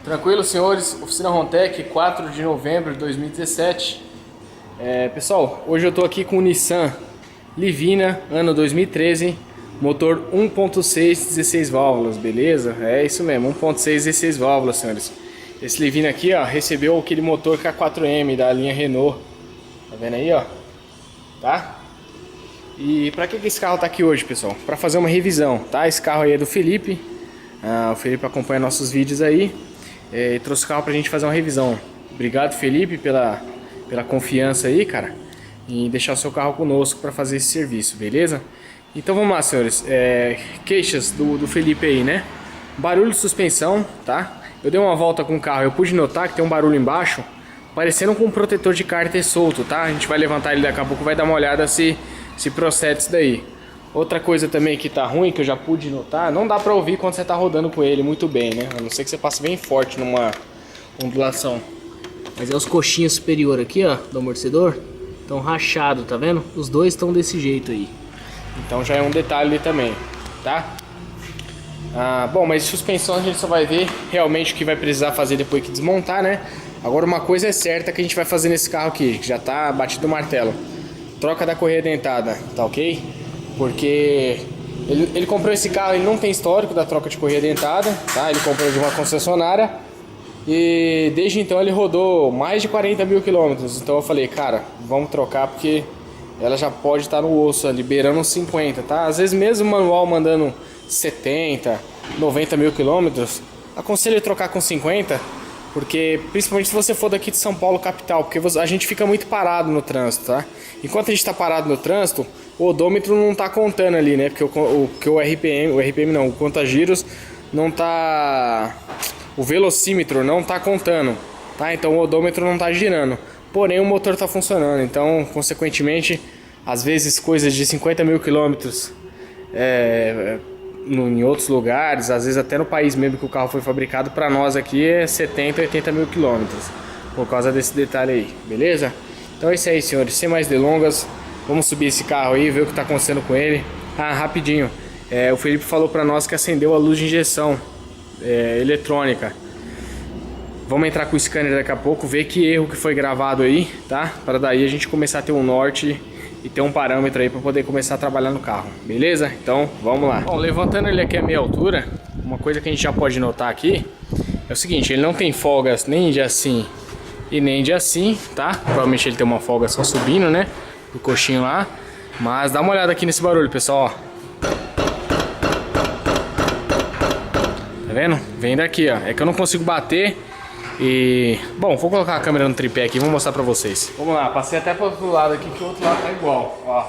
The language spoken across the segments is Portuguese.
Tranquilo, senhores? Oficina Rontec, 4 de novembro de 2017. Pessoal, hoje eu tô aqui com o Nissan Livina, ano 2013, motor 1.6, 16 válvulas, beleza? É isso mesmo, 1.6, 16 válvulas, senhores. Esse Livina aqui, ó, recebeu aquele motor K4M da linha Renault. Tá vendo aí, ó? Tá? E pra que esse carro tá aqui hoje, pessoal? Pra fazer uma revisão, tá? Esse carro aí é do Felipe. O Felipe acompanha nossos vídeos aí. E trouxe o carro pra gente fazer uma revisão. Obrigado, Felipe, pela confiança aí, cara, em deixar o seu carro conosco para fazer esse serviço, beleza? Então vamos lá, senhores. Queixas do Felipe aí, né? Barulho de suspensão, tá? Eu dei uma volta com o carro, eu pude notar que tem um barulho embaixo, parecendo com um protetor de cárter solto, tá? A gente vai levantar ele daqui a pouco, vai dar uma olhada se procede isso daí. Outra coisa também que tá ruim, que eu já pude notar, não dá pra ouvir quando você tá rodando com ele muito bem, né? A não ser que você passe bem forte numa ondulação. Mas é os coxinhas superior aqui, ó, do amortecedor, estão rachados, tá vendo? Os dois estão desse jeito aí. Então já é um detalhe ali também, tá? Bom, mas suspensão a gente só vai ver realmente o que vai precisar fazer depois que desmontar, né? Agora uma coisa é certa que a gente vai fazer nesse carro aqui, que já tá batido o martelo. Troca da correia dentada, tá ok? Porque ele comprou esse carro, ele não tem histórico da troca de correia dentada, tá? Ele comprou de uma concessionária e desde então ele rodou mais de 40 mil quilômetros. Então eu falei, cara, vamos trocar porque ela já pode estar no osso, liberando uns 50, tá? Às vezes mesmo o manual mandando 70, 90 mil quilômetros, aconselho trocar com 50, porque principalmente se você for daqui de São Paulo capital, porque a gente fica muito parado no trânsito, tá? Enquanto a gente está parado no trânsito, o odômetro não tá contando ali, né? Porque o RPM não, o conta-giros não tá, o velocímetro não tá contando, tá? Então o odômetro não tá girando, porém o motor tá funcionando. Então, consequentemente, às vezes coisas de 50 mil quilômetros em outros lugares, às vezes até no país mesmo que o carro foi fabricado, para nós aqui é 70, 80 mil quilômetros, por causa desse detalhe aí, beleza? Então é isso aí, senhores, sem mais delongas, vamos subir esse carro aí, ver o que está acontecendo com ele. Rapidinho, o Felipe falou para nós que acendeu a luz de injeção eletrônica. Vamos entrar com o scanner daqui a pouco, ver que erro que foi gravado aí, tá? Para daí a gente começar a ter um norte e ter um parâmetro aí para poder começar a trabalhar no carro, beleza? Então vamos lá. Bom, levantando ele aqui a meia altura, uma coisa que a gente já pode notar aqui é o seguinte: ele não tem folgas nem de assim e nem de assim, tá? Provavelmente ele tem uma folga só subindo, né? Do coxinho lá. Mas dá uma olhada aqui nesse barulho, pessoal, ó. Tá vendo? Vem daqui, ó. É que eu não consigo bater. E... bom, vou colocar a câmera no tripé aqui e vou mostrar pra vocês. Vamos lá, passei até pro outro lado aqui, que o outro lado tá igual, ó.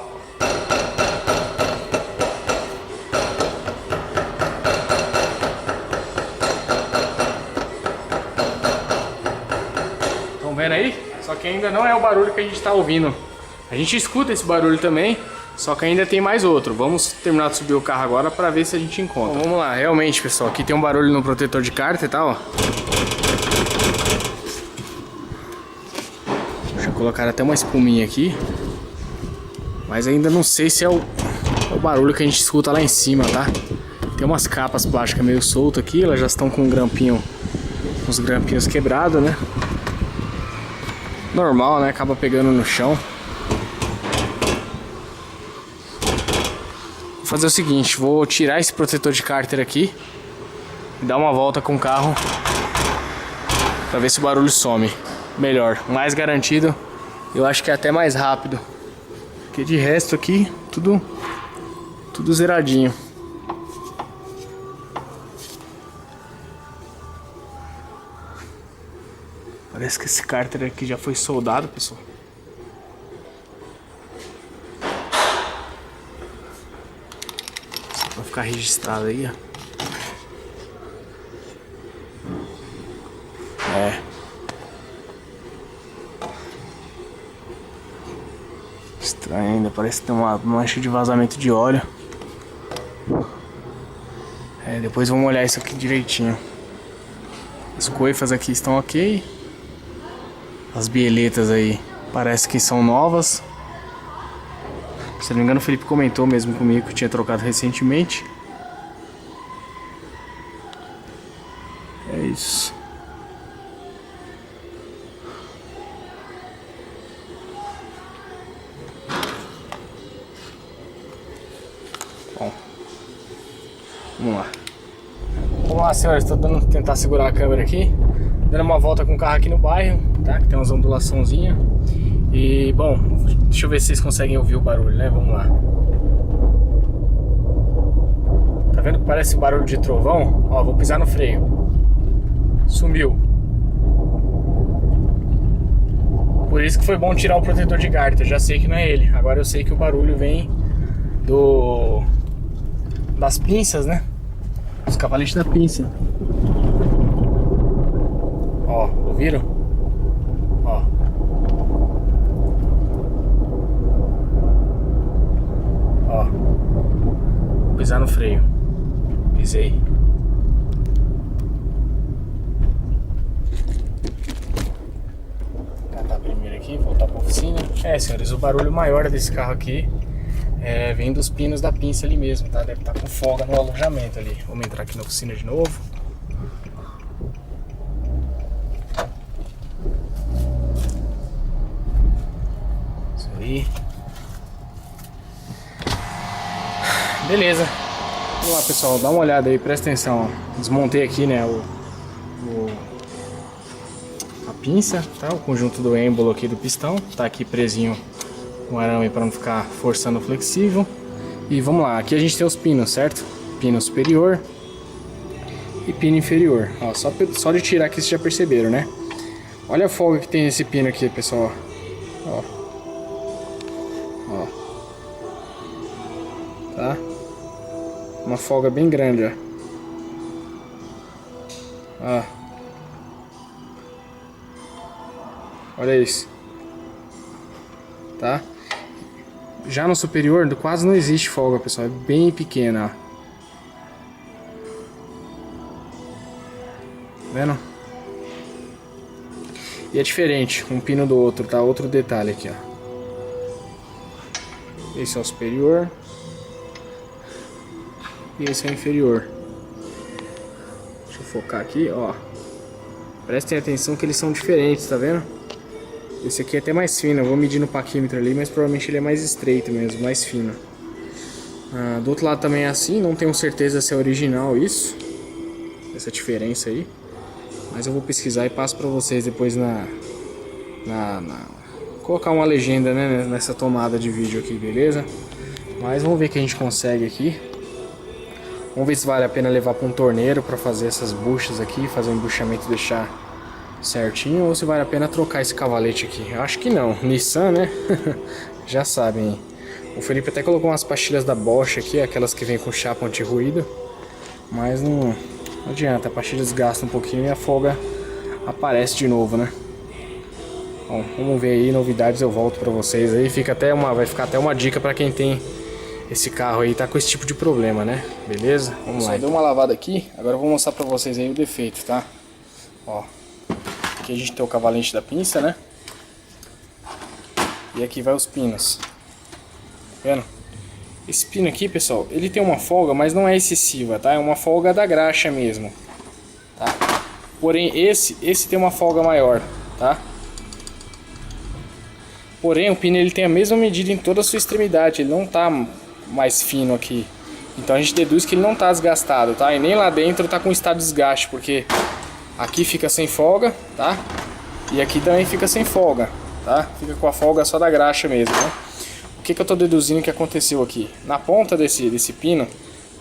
Estão vendo aí? Só que ainda não é o barulho que a gente tá ouvindo. A gente escuta esse barulho também, só que ainda tem mais outro. Vamos terminar de subir o carro agora pra ver se a gente encontra. Bom, vamos lá, realmente, pessoal, aqui tem um barulho no protetor de cárter, tá, ó. Colocaram até uma espuminha aqui, mas ainda não sei se é o barulho que a gente escuta lá em cima, tá? Tem umas capas plásticas meio soltas aqui, elas já estão com um grampinho, uns grampinhos quebrados, né? Normal, né? Acaba pegando no chão. Vou fazer o seguinte, vou tirar esse protetor de cárter aqui e dar uma volta com o carro pra ver se o barulho some. Melhor, mais garantido. Eu acho que é até mais rápido. Porque de resto aqui, tudo zeradinho. Parece que esse cárter aqui já foi soldado, pessoal. Só pra ficar registrado aí, ó. Estranho ainda, parece que tem uma mancha de vazamento de óleo. Depois vamos olhar isso aqui direitinho. As coifas aqui estão ok. As bieletas aí parece que são novas. Se não me engano, o Felipe comentou mesmo comigo que tinha trocado recentemente. É isso. Vamos lá. Vamos lá, senhores, estou tentar segurar a câmera aqui. Dando uma volta com o carro aqui no bairro, tá? Que tem umas ondulaçãozinhas. E, bom, deixa eu ver se vocês conseguem ouvir o barulho, né? Vamos lá. Tá vendo que parece barulho de trovão? Ó, vou pisar no freio. Sumiu. Por isso que foi bom tirar o protetor de garta. Eu já sei que não é ele. Agora eu sei que o barulho vem das pinças, né? Os cavaletes da pinça. Ó, ouviram? Ó. Ó. Vou pisar no freio. Pisei. Catar primeiro aqui, voltar pra oficina. Senhores, o barulho maior desse carro aqui vem dos pinos da pinça ali mesmo, tá? Deve estar com folga no alojamento ali. Vamos entrar aqui na oficina de novo. Isso aí. Beleza. Vamos lá, pessoal, dá uma olhada aí, presta atenção. Desmontei aqui, né, a pinça, tá? O conjunto do êmbolo aqui do pistão. Tá aqui presinho com arame para não ficar forçando o flexível. E vamos lá, aqui a gente tem os pinos, certo? Pino superior e pino inferior. Ó, só de tirar aqui vocês já perceberam, né? Olha a folga que tem nesse pino aqui, pessoal. Ó. Ó. Tá? Uma folga bem grande, ó. Ó. Olha isso. Tá? Já no superior quase não existe folga, pessoal. É bem pequena, ó. Vendo? E é diferente um pino do outro, tá? Outro detalhe aqui, ó. Esse é o superior. E esse é o inferior. Deixa eu focar aqui, ó. Prestem atenção que eles são diferentes, tá vendo? Esse aqui é até mais fino, eu vou medir no paquímetro ali, mas provavelmente ele é mais estreito mesmo, mais fino. Do outro lado também é assim, não tenho certeza se é original isso. Essa diferença aí. Mas eu vou pesquisar e passo pra vocês depois colocar uma legenda, né, nessa tomada de vídeo aqui, beleza? Mas vamos ver o que a gente consegue aqui. Vamos ver se vale a pena levar para um torneiro para fazer essas buchas aqui, fazer um embuchamento e deixar certinho, ou se vale a pena trocar esse cavalete aqui. Eu acho que não. Nissan, né? Já sabem. O Felipe até colocou umas pastilhas da Bosch aqui, aquelas que vem com chapa anti-ruído, mas não adianta, a pastilha desgasta um pouquinho e a folga aparece de novo, né? Bom, vamos ver aí novidades, eu volto para vocês aí. Vai ficar até uma dica para quem tem esse carro aí, tá com esse tipo de problema, né? Beleza? Vamos lá. Deu uma lavada aqui, agora eu vou mostrar pra vocês aí o defeito, tá? Ó, aqui a gente tem o cavalete da pinça, né? E aqui vai os pinos. Tá vendo? Esse pino aqui, pessoal, ele tem uma folga, mas não é excessiva, tá? É uma folga da graxa mesmo, tá? Porém, esse tem uma folga maior, tá? Porém, o pino ele tem a mesma medida em toda a sua extremidade, ele não tá mais fino aqui. Então a gente deduz que ele não tá desgastado, tá? E nem lá dentro tá com estado de desgaste, porque aqui fica sem folga, tá? E aqui também fica sem folga, tá? Fica com a folga só da graxa mesmo, né? O que eu tô deduzindo que aconteceu aqui? Na ponta desse pino,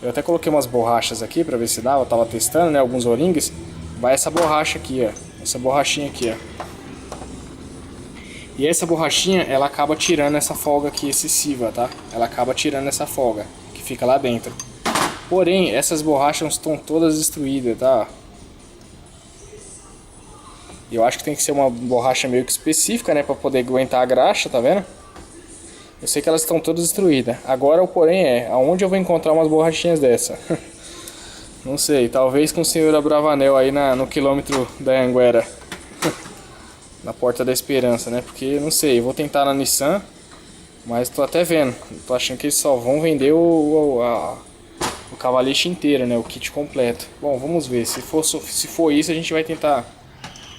eu até coloquei umas borrachas aqui pra ver se dava, eu tava testando, né? Alguns O-rings. Vai essa borracha aqui, ó. Essa borrachinha aqui, ó. E essa borrachinha, ela acaba tirando essa folga aqui excessiva, tá? Ela acaba tirando essa folga que fica lá dentro. Porém, essas borrachas estão todas destruídas, tá? E eu acho que tem que ser uma borracha meio que específica, né? Pra poder aguentar a graxa, tá vendo? Eu sei que elas estão todas destruídas. Agora o porém aonde eu vou encontrar umas borrachinhas dessa? Não sei, talvez com o senhor Abravanel aí no quilômetro da Anguera. Na Porta da Esperança, né? Porque, não sei, eu vou tentar na Nissan, mas tô até vendo. Tô achando que eles só vão vender o cavalete inteiro, né? O kit completo. Bom, vamos ver. Se for isso, a gente vai tentar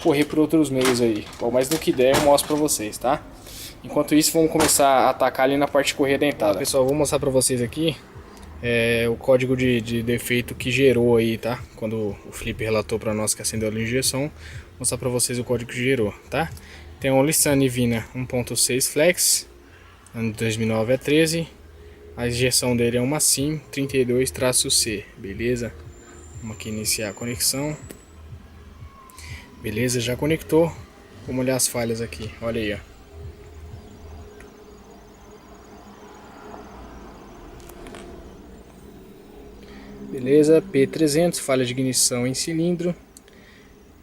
correr por outros meios aí. Bom, mas no que der eu mostro pra vocês, tá? Enquanto isso, vamos começar a atacar ali na parte de correia dentada. Pessoal, vou mostrar pra vocês aqui o código de defeito que gerou aí, tá? Quando o Felipe relatou para nós que acendeu a injeção, vou mostrar para vocês o código que gerou, tá? Tem um Nissan Livina 1.6 Flex, ano de 2009 a 13. A injeção dele é uma SIM 32-C, beleza? Vamos aqui iniciar a conexão. Beleza, já conectou. Vamos olhar as falhas aqui, olha aí, ó. Beleza, P300, falha de ignição em cilindro.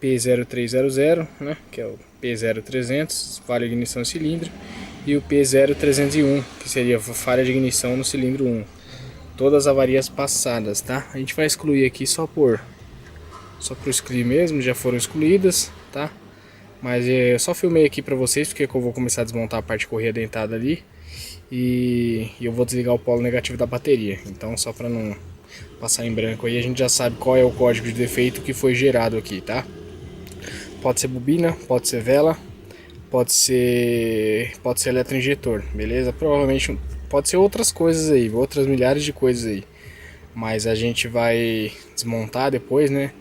P0300, né, que é o P0300, falha de ignição em cilindro. E o P0301, que seria falha de ignição no cilindro 1. Todas as avarias passadas, tá? A gente vai excluir aqui só por excluir mesmo, já foram excluídas, tá? Mas eu só filmei aqui pra vocês, porque eu vou começar a desmontar a parte de correia dentada ali. E eu vou desligar o polo negativo da bateria. Então, só pra não passar em branco aí, a gente já sabe qual é o código de defeito que foi gerado aqui, tá? Pode ser bobina, pode ser vela, pode ser eletroinjetor, beleza? Provavelmente pode ser outras coisas aí, outras milhares de coisas aí. Mas a gente vai desmontar depois, né?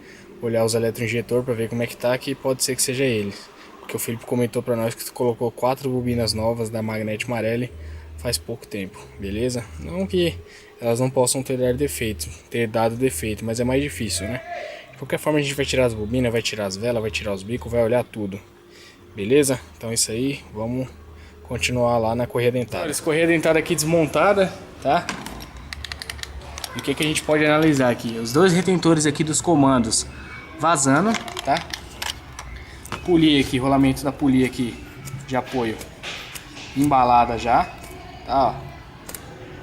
Olhar os eletroinjetor para ver como é que tá, que pode ser que seja eles. Porque o Felipe comentou para nós que colocou 4 bobinas novas da Magnete Marelli faz pouco tempo, beleza? Não que elas não possam ter dado defeito, mas é mais difícil, né? De qualquer forma a gente vai tirar as bobinas, vai tirar as velas, vai tirar os bicos, vai olhar tudo. Beleza? Então é isso aí, vamos continuar lá na correia dentada. Essa correia dentada aqui desmontada, tá? E o que a gente pode analisar aqui? Os dois retentores aqui dos comandos vazando, tá? Polia aqui, rolamento da polia aqui de apoio embalada já, tá? Ó.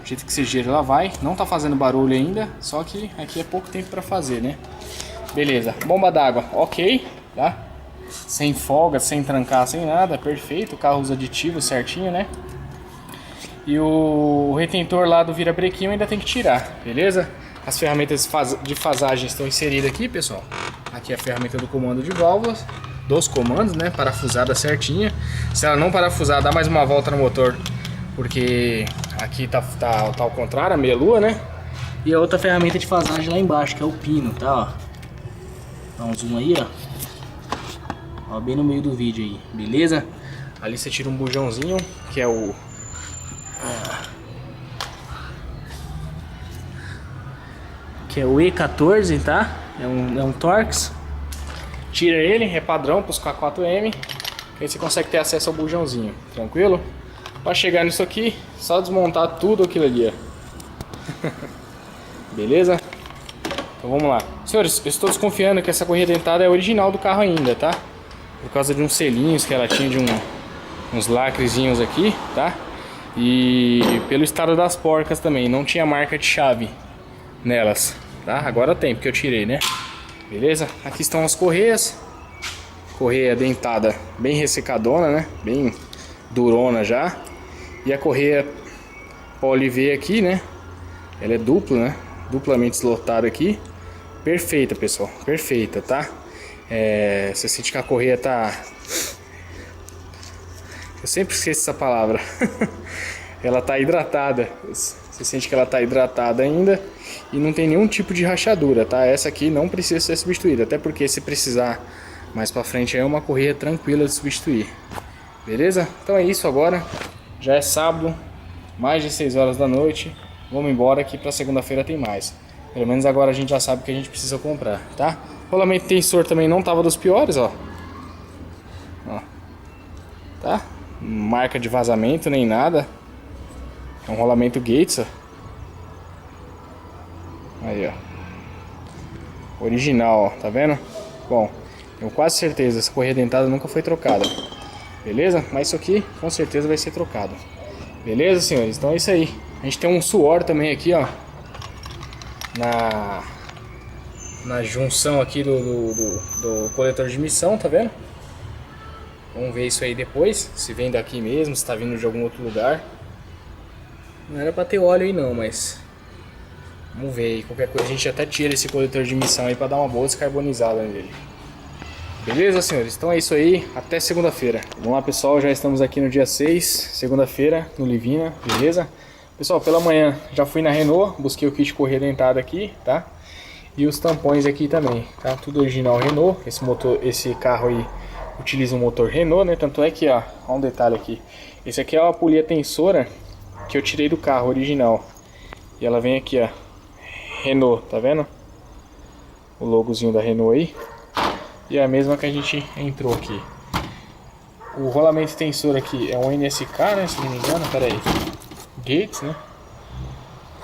Do jeito que você gira ela vai, não tá fazendo barulho ainda, só que aqui é pouco tempo para fazer, né? Beleza, bomba d'água, ok, tá? Sem folga, sem trancar, sem nada, perfeito. O carro usa aditivo certinho, né? E o retentor lá do virabrequinho ainda tem que tirar, beleza? As ferramentas de fasagem estão inseridas aqui, pessoal. Aqui é a ferramenta do comando de válvulas, dos comandos, né? Parafusada certinha. Se ela não parafusar, dá mais uma volta no motor, porque aqui tá ao contrário, a meia lua, né? E a outra ferramenta de fasagem lá embaixo, que é o pino, tá? Ó. Dá um zoom aí, ó. Bem no meio do vídeo aí, beleza? Ali você tira um bujãozinho, que é o E14, tá? É um Torx. Tira ele, é padrão para os K4M. Aí você consegue ter acesso ao bujãozinho, tranquilo? Para chegar nisso aqui, só desmontar tudo aquilo ali, ó. Beleza? Então vamos lá. Senhores, eu estou desconfiando que essa correia dentada é original do carro ainda, tá? Por causa de uns selinhos que ela tinha, de uns lacrezinhos aqui, tá? E pelo estado das porcas também, não tinha marca de chave nelas, tá? Agora tem, porque eu tirei, né? Beleza? Aqui estão as correias. Correia dentada bem ressecadona, né? Bem durona já. E a correia Poli-V aqui, né? Ela é dupla, né? Duplamente deslotada aqui. Perfeita, pessoal. Perfeita, tá? Você sente que a correia tá... Eu sempre esqueço essa palavra. Ela tá hidratada. Você sente que ela tá hidratada ainda. E não tem nenhum tipo de rachadura, tá? Essa aqui não precisa ser substituída. Até porque se precisar mais pra frente é uma correia tranquila de substituir. Beleza? Então é isso agora. Já é sábado. Mais de 6 horas da noite. Vamos embora que pra segunda-feira tem mais. Pelo menos agora a gente já sabe o que a gente precisa comprar, tá? Rolamento tensor também não tava dos piores, ó. Tá? Marca de vazamento nem nada. É um rolamento Gates, ó. Aí, ó. Original, ó. Tá vendo? Bom, tenho quase certeza, essa correia dentada nunca foi trocada. Beleza? Mas isso aqui com certeza vai ser trocado. Beleza, senhores? Então é isso aí. A gente tem um suor também aqui, ó. Na junção aqui do coletor de emissão, tá vendo? Vamos ver isso aí depois, se vem daqui mesmo, se tá vindo de algum outro lugar. Não era pra ter óleo aí não, mas vamos ver aí, qualquer coisa a gente até tira esse coletor de emissão aí pra dar uma boa descarbonizada nele. Beleza, senhores? Então é isso aí, até segunda-feira. Vamos lá, pessoal, já estamos aqui no dia 6, segunda-feira, no Livina, beleza? Pessoal, pela manhã já fui na Renault, busquei o kit correia dentada aqui, tá? E os tampões aqui também, tá? Tudo original Renault. Esse carro aí utiliza um motor Renault, né? Tanto é que, ó um detalhe aqui. Esse aqui é uma polia tensora que eu tirei do carro original. E ela vem aqui, ó, Renault, tá vendo? O logozinho da Renault aí. E é a mesma que a gente entrou aqui. O rolamento tensor aqui é um NSK, né? Se não me engano, pera aí. Gates, né?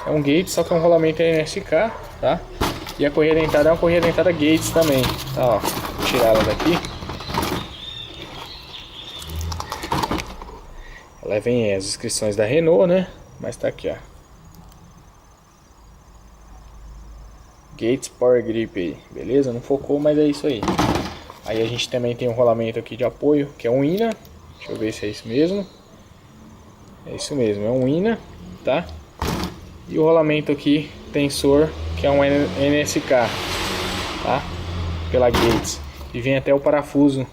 É um Gates, só que é um rolamento NSK, tá? E a correia dentada é uma correia dentada Gates também, tá? Ó, vou tirar ela daqui. Ela vem as inscrições da Renault, né? Mas tá aqui, ó. Gates Power Grip aí, beleza? Não focou, mas é isso aí. Aí a gente também tem um rolamento aqui de apoio, que é um INA. Deixa eu ver se é isso mesmo. É isso mesmo, é um INA, tá? E o rolamento aqui, tensor, que é um NSK, tá? Pela Gates. E vem até o parafuso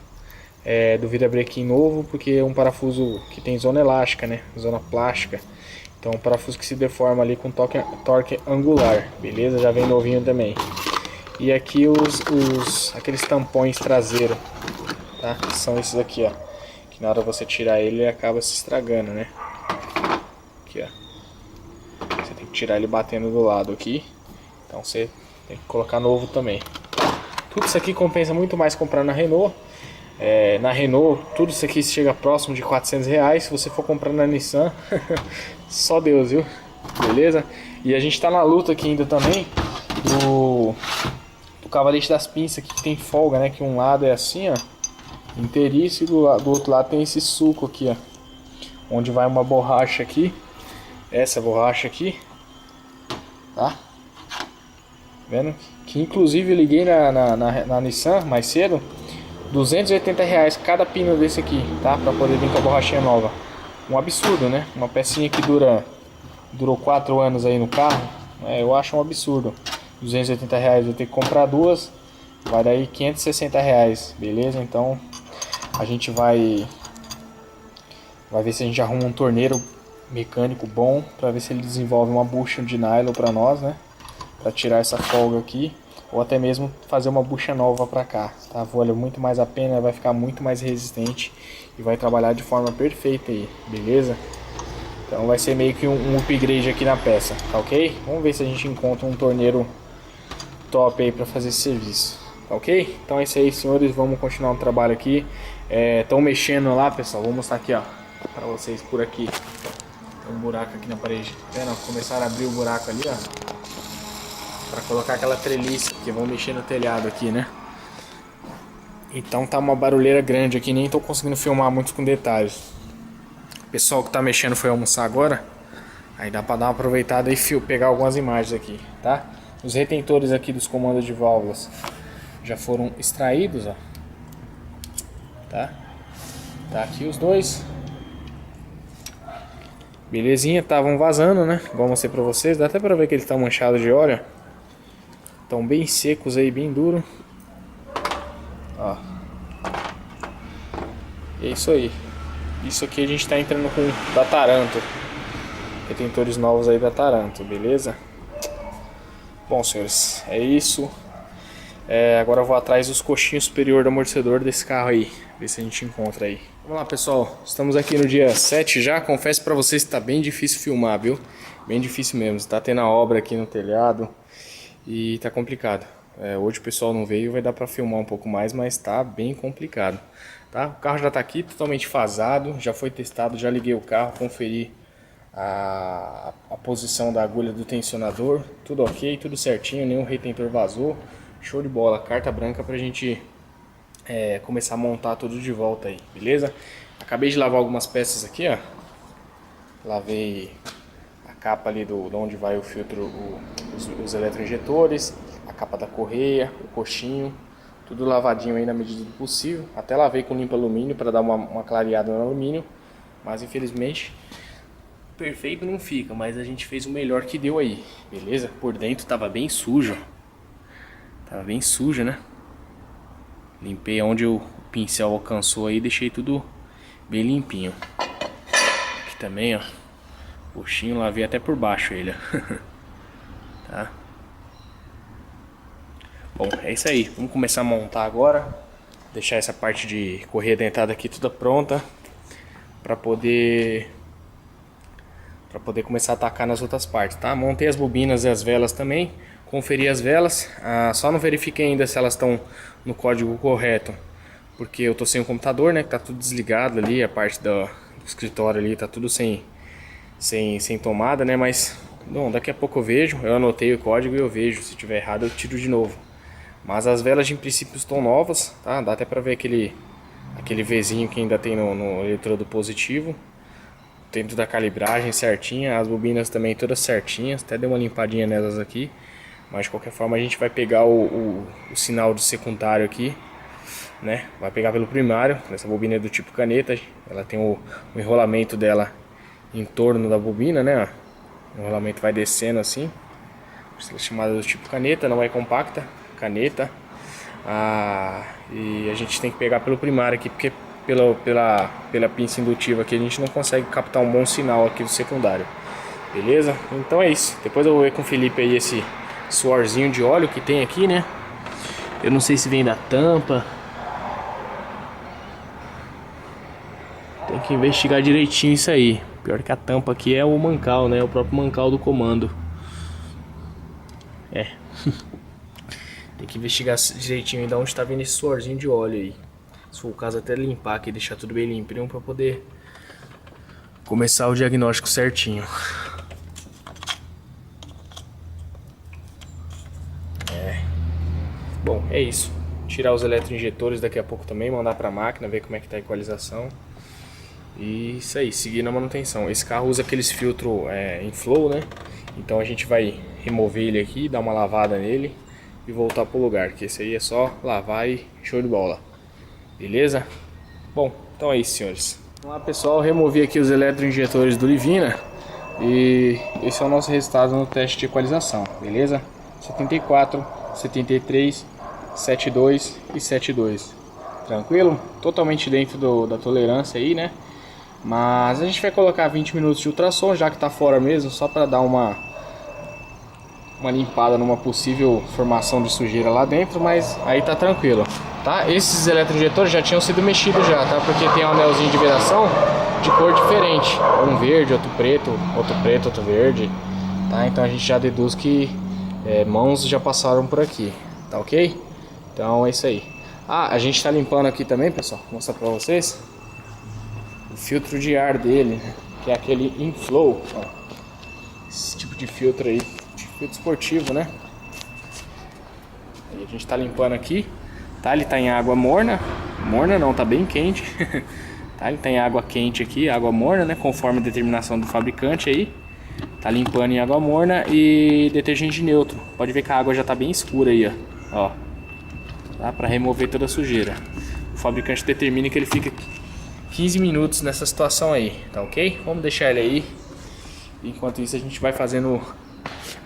do virabrequim novo, porque é um parafuso que tem zona elástica, né? Zona plástica. Então um parafuso que se deforma ali com torque angular, beleza? Já vem novinho também. E aqui aqueles tampões traseiros, tá? São esses aqui, ó. Que na hora você tirar ele acaba se estragando, né? Aqui, ó. Você tem que tirar ele batendo do lado aqui. Então você tem que colocar novo também. Tudo isso aqui compensa muito mais comprar na Renault. Na Renault, tudo isso aqui chega próximo de R$400. Se você for comprar na Nissan, só Deus, viu? Beleza? E a gente tá na luta aqui ainda também do cavalete das pinças aqui, que tem folga, né? Que um lado é assim, ó, inteiriço, e do outro lado tem esse suco aqui, ó, onde vai uma borracha aqui, essa borracha aqui, tá? Vendo? Que inclusive eu liguei na Nissan mais cedo, R$280 cada pino desse aqui, tá? Pra poder vir com a borrachinha nova. Um absurdo, né? Uma pecinha que durou 4 anos aí no carro, eu acho um absurdo. R$280 eu ter que comprar duas, vai daí R$560, beleza? Então a gente vai ver se a gente arruma um torneiro mecânico bom, para ver se ele desenvolve uma bucha de nylon para nós, né? Para tirar essa folga aqui, ou até mesmo fazer uma bucha nova para cá, tá? Vale muito mais a pena, vai ficar muito mais resistente e vai trabalhar de forma perfeita aí, beleza? Então vai ser meio que um upgrade aqui na peça, tá ok? Vamos ver se a gente encontra um torneiro top aí para fazer esse serviço, tá ok? Então é isso aí, senhores, vamos continuar o trabalho aqui. Estão mexendo lá, pessoal, vou mostrar aqui, ó, para vocês por aqui. Tem um buraco aqui na parede, tá vendo? Começaram a abrir o buraco ali, ó, para colocar aquela treliça, porque vão mexer no telhado aqui, né? Então tá uma barulheira grande aqui, nem tô conseguindo filmar muito com detalhes. O pessoal que tá mexendo foi almoçar agora, aí dá para dar uma aproveitada e pegar algumas imagens aqui, tá? Os retentores aqui dos comandos de válvulas já foram extraídos, ó. Tá? Tá aqui os dois. Belezinha, estavam vazando, né? Igual eu mostrei pra vocês. Dá até pra ver que eles estão manchados de óleo. Estão bem secos aí, bem duro. Ó. E é isso aí. Isso aqui a gente tá entrando com da Taranto. Retentores novos aí da Taranto, beleza? Bom, senhores, é isso. Agora eu vou atrás dos coxinhos superior do amortecedor desse carro aí. Ver se a gente encontra aí. Vamos lá, pessoal. Estamos aqui no dia 7 já. Confesso pra vocês que tá bem difícil filmar, viu? Bem difícil mesmo. Tá tendo a obra aqui no telhado e tá complicado. Hoje o pessoal não veio, vai dar pra filmar um pouco mais, mas tá bem complicado. Tá? O carro já tá aqui totalmente fasado. Já foi testado, já liguei o carro, conferi a posição da agulha do tensionador. Tudo ok, tudo certinho, nenhum retentor vazou. Show de bola, carta branca pra gente começar a montar tudo de volta aí, beleza? Acabei de lavar algumas peças aqui, ó. Lavei a capa ali de onde vai o filtro, os eletroinjetores, a capa da correia, o coxinho, tudo lavadinho aí na medida do possível. Até lavei com limpa alumínio para dar uma clareada no alumínio, mas infelizmente perfeito não fica, mas a gente fez o melhor que deu aí, beleza? Por dentro tava bem sujo. Tava bem suja, né? Limpei onde o pincel alcançou aí, deixei tudo bem limpinho. Aqui também, ó. Puxinho, lavei até por baixo ele. Tá? Bom, é isso aí. Vamos começar a montar agora. Deixar essa parte de correia dentada aqui toda pronta. Para poder começar a atacar nas outras partes, tá? Montei as bobinas e as velas também. Conferi as velas. Só não verifiquei ainda se elas estão no código correto. Porque eu tô sem o computador, né? Que tá tudo desligado ali. A parte do escritório ali tá tudo sem tomada, né? Mas bom, daqui a pouco eu vejo. Eu anotei o código e eu vejo. Se tiver errado eu tiro de novo. Mas as velas em princípio estão novas, tá? Dá até pra ver aquele Vzinho que ainda tem no eletrodo positivo. Dentro da calibragem certinha. As bobinas também todas certinhas. Até dei uma limpadinha nelas aqui. Mas de qualquer forma a gente vai pegar o sinal de secundário aqui, né? Vai pegar pelo primário. Essa bobina é do tipo caneta. Ela tem o enrolamento dela em torno da bobina, né? O enrolamento vai descendo assim. Ela é chamada do tipo caneta, não é compacta. Caneta. E a gente tem que pegar pelo primário aqui, porque pela pinça indutiva aqui a gente não consegue captar um bom sinal aqui do secundário. Beleza? Então é isso. Depois eu vou ver com o Felipe aí esse suorzinho de óleo que tem aqui, né? Eu não sei se vem da tampa. Tem que investigar direitinho isso aí. Pior que a tampa aqui é o mancal, né? O próprio mancal do comando. Tem que investigar direitinho de onde está vindo esse suorzinho de óleo aí. Se for o caso, até limpar aqui, deixar tudo bem limpinho para poder começar o diagnóstico certinho. Bom, é isso. Tirar os eletroinjetores daqui a pouco também, mandar para a máquina, ver como é que tá a equalização. E isso aí, seguir na manutenção. Esse carro usa aqueles filtros inflow, né? Então a gente vai remover ele aqui, dar uma lavada nele e voltar pro lugar, que esse aí é só lavar e show de bola. Beleza? Bom, então é isso, senhores. Vamos lá, pessoal, removi aqui os eletroinjetores do Livina e esse é o nosso resultado no teste de equalização, beleza? 74, 73, 72 e 72. Tranquilo? Totalmente dentro da tolerância aí, né? Mas a gente vai colocar 20 minutos de ultrassom, já que tá fora mesmo, só para dar uma limpada numa possível formação de sujeira lá dentro, mas aí tá tranquilo, tá? Esses eletroinjetores já tinham sido mexidos já, tá? Porque tem um anelzinho de vedação de cor diferente, um verde, outro preto, outro verde, tá? Então a gente já deduz que mãos já passaram por aqui, tá ok? Então é isso aí. A gente tá limpando aqui também, pessoal, vou mostrar pra vocês o filtro de ar dele, que é aquele inflow, ó. Esse tipo de filtro aí, filtro esportivo, né? Aí a gente tá limpando aqui, tá? Ele tá em água morna, morna não, tá bem quente. Tá? Ele tá em água quente aqui, água morna, né? Conforme a determinação do fabricante aí. Tá limpando em água morna e detergente neutro. Pode ver que a água já tá bem escura aí, ó. Tá? Pra remover toda a sujeira. O fabricante determina que ele fica 15 minutos nessa situação aí, tá ok? Vamos deixar ele aí. Enquanto isso a gente vai fazendo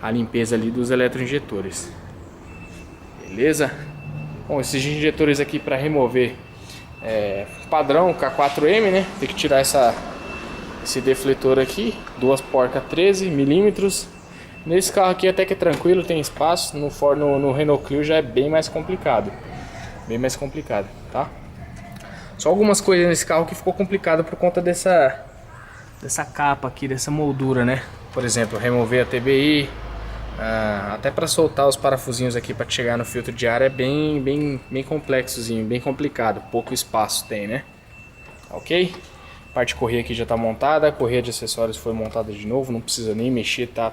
a limpeza ali dos eletroinjetores. Beleza? Bom, esses injetores aqui para remover padrão K4M, né? Tem que tirar esse defletor aqui, duas porcas 13 milímetros. Nesse carro aqui até que é tranquilo, tem espaço. No Renault Clio já é bem mais complicado. Bem mais complicado, tá? Só algumas coisas nesse carro que ficou complicado por conta dessa capa aqui, dessa moldura, né? Por exemplo, remover a TBI, até para soltar os parafusinhos aqui para chegar no filtro de ar é bem complexozinho, bem complicado. Pouco espaço tem, né? Ok? A parte de correia aqui já está montada, a correia de acessórios foi montada de novo, não precisa nem mexer, tá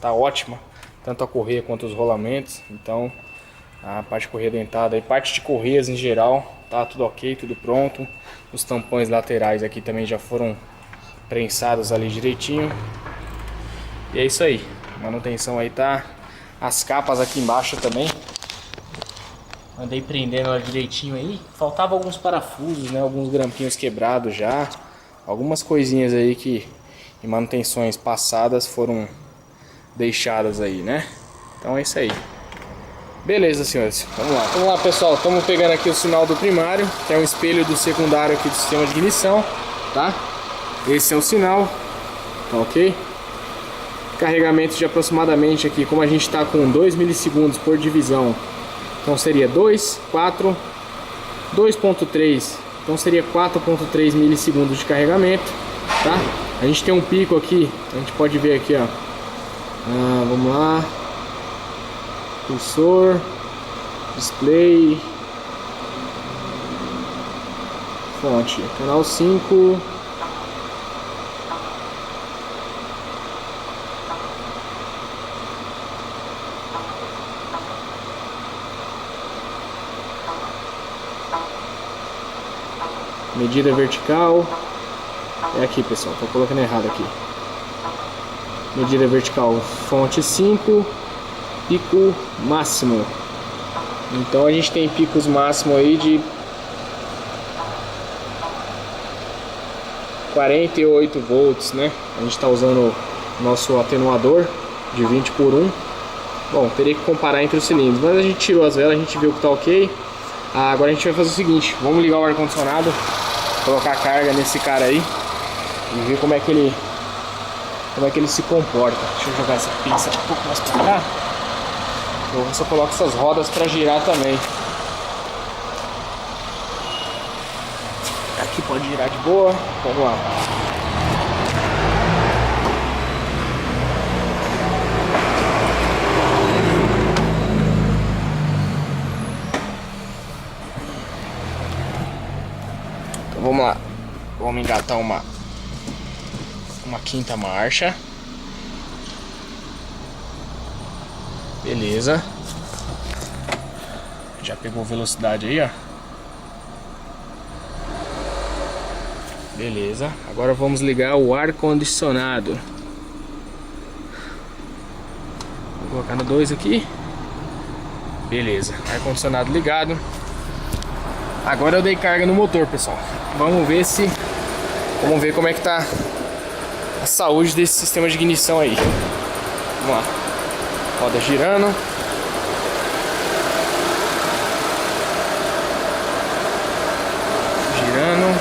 ótima. Tanto a correia quanto os rolamentos. Então, a parte de correia dentada e parte de correias em geral, tá tudo ok, tudo pronto. Os tampões laterais aqui também já foram prensados ali direitinho. E é isso aí, manutenção aí tá. As capas aqui embaixo também andei prendendo ela direitinho aí. Faltava alguns parafusos, né? Alguns grampinhos quebrados já. Algumas coisinhas aí que em manutenções passadas foram deixadas aí, né? Então é isso aí. Beleza, senhores, vamos lá pessoal, estamos pegando aqui o sinal do primário, que é um espelho do secundário aqui do sistema de ignição, tá? Esse é o sinal, tá ok? Carregamento de aproximadamente aqui, como a gente está com 2 milissegundos por divisão, então seria 2, 4, 2.3, então seria 4.3 milissegundos de carregamento, tá? A gente tem um pico aqui, a gente pode ver aqui, ó. Vamos lá, cursor, display, fonte, canal 5. Medida vertical. É aqui, pessoal, tô colocando errado aqui. Medida vertical, fonte 5, pico máximo. Então a gente tem picos máximo aí de 48 volts, né? A gente está usando o nosso atenuador de 20 por 1. Bom, teria que comparar entre os cilindros, mas a gente tirou as velas, a gente viu que tá ok. Agora a gente vai fazer o seguinte, vamos ligar o ar-condicionado, colocar a carga nesse cara aí e ver como é que ele se comporta. Deixa eu jogar essa pinça um pouco mais pra cá. Eu só coloco essas rodas para girar também. Aqui pode girar de boa. Vamos lá. Então vamos lá. Vamos engatar uma quinta marcha. Beleza. Já pegou velocidade aí, ó. Beleza. Agora vamos ligar o ar condicionado. Vou colocar no 2 aqui. Beleza. Ar condicionado ligado. Agora eu dei carga no motor, pessoal. Vamos ver como é que tá a saúde desse sistema de ignição aí. Vamos lá. Roda girando. Girando.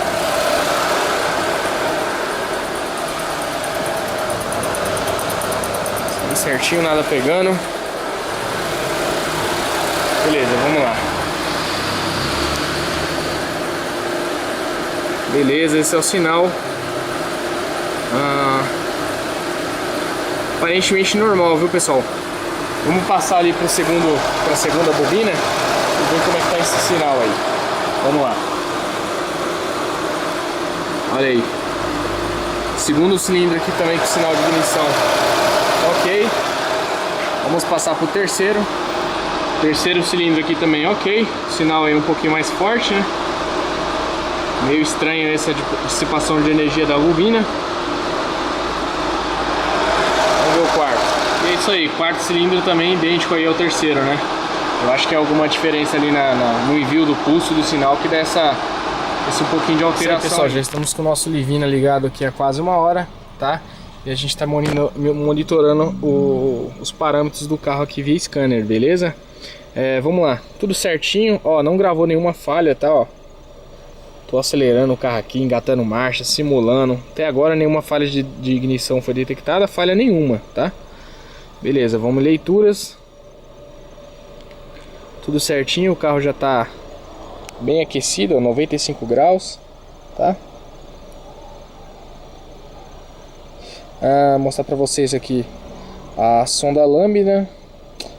Tudo certinho, nada pegando. Beleza, vamos lá. Beleza, esse é o sinal. Aparentemente normal, viu, pessoal? Vamos passar ali para a segunda bobina e ver como é que tá esse sinal aí. Vamos lá. Olha aí. Segundo cilindro aqui também com sinal de ignição. Ok. Vamos passar para o terceiro. Terceiro cilindro aqui também ok. Sinal aí um pouquinho mais forte, né? Meio estranho essa dissipação de energia da bobina. Vamos ver o quarto. E é isso aí, quarto cilindro também idêntico aí ao terceiro, né? Eu acho que é alguma diferença ali no envio do pulso do sinal que dá esse um pouquinho de alteração. Sim, pessoal, já estamos com o nosso Livina ligado aqui há quase uma hora, tá? E a gente está monitorando os parâmetros do carro aqui via scanner, beleza? Vamos lá, tudo certinho, ó, não gravou nenhuma falha, tá, ó. Tô acelerando o carro aqui, engatando marcha, simulando. Até agora nenhuma falha de ignição foi detectada, falha nenhuma, tá? Beleza, vamos leituras. Tudo certinho, o carro já tá bem aquecido, ó, 95 graus, tá? Mostrar pra vocês aqui a sonda lâmina.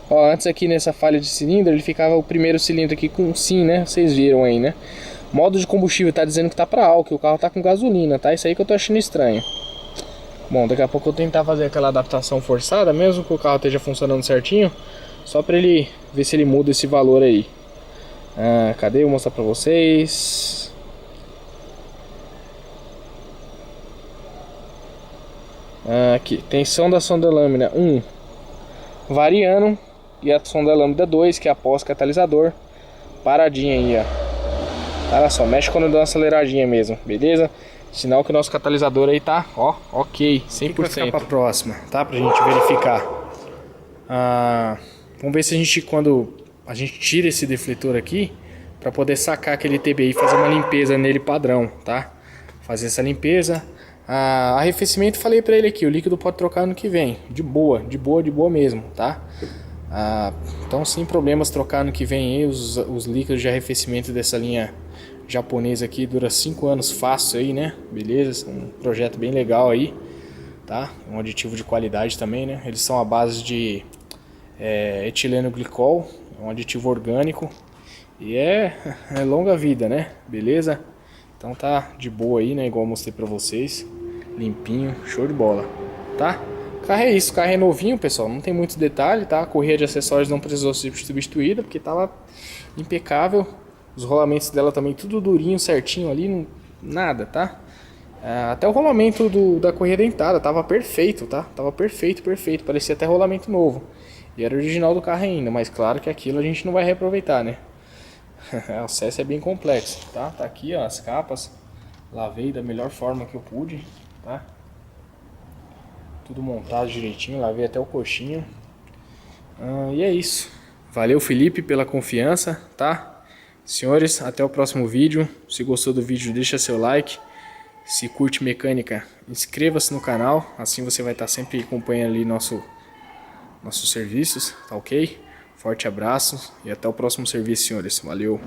Ó, antes aqui nessa falha de cilindro, ele ficava o primeiro cilindro aqui com sim, né? Vocês viram aí, né? Modo de combustível tá dizendo que tá para álcool, o carro tá com gasolina, tá? Isso aí que eu tô achando estranho. Bom, daqui a pouco eu vou tentar fazer aquela adaptação forçada, mesmo que o carro esteja funcionando certinho, só para ele ver se ele muda esse valor aí. Cadê? Eu vou mostrar para vocês. Aqui, tensão da sonda lâmina 1 variando e a sonda lâmina 2, que é a pós-catalisador, paradinha aí, ó. Olha só, mexe quando dá uma aceleradinha mesmo, beleza? Sinal que o nosso catalisador aí tá, ó, ok, 100%. Vai ficar pra próxima, tá? Pra gente verificar. Vamos ver se a gente, quando a gente tira esse defletor aqui, pra poder sacar aquele TBI e fazer uma limpeza nele padrão, tá? Fazer essa limpeza. Arrefecimento, falei pra ele aqui, o líquido pode trocar ano que vem, de boa mesmo, tá? Então sem problemas trocar ano que vem aí, os líquidos de arrefecimento dessa linha japonesa aqui dura 5 anos fácil aí, né? Beleza, um projeto bem legal aí, tá? Um aditivo de qualidade também, né? Eles são à base de etileno glicol, é um aditivo orgânico e é longa vida, né? Beleza? Então tá de boa aí, né? Igual eu mostrei pra vocês, limpinho, show de bola, tá? O carro é isso, o carro é novinho, pessoal, não tem muitos detalhes, tá? A correia de acessórios não precisou ser substituída porque tava impecável. Os rolamentos dela também tudo durinho, certinho ali, nada, tá? Até o rolamento da correia dentada tava perfeito, tá? Tava perfeito, parecia até rolamento novo. E era original do carro ainda, mas claro que aquilo a gente não vai reaproveitar, né? O acesso é bem complexo, tá? Tá aqui, ó, as capas. Lavei da melhor forma que eu pude, tá? Tudo montado direitinho, lavei até o coxinho. E é isso. Valeu, Felipe, pela confiança, tá? Senhores, até o próximo vídeo. Se gostou do vídeo, deixa seu like. Se curte mecânica, inscreva-se no canal. Assim você vai estar sempre acompanhando ali nossos serviços, tá ok? Forte abraço e até o próximo serviço, senhores. Valeu!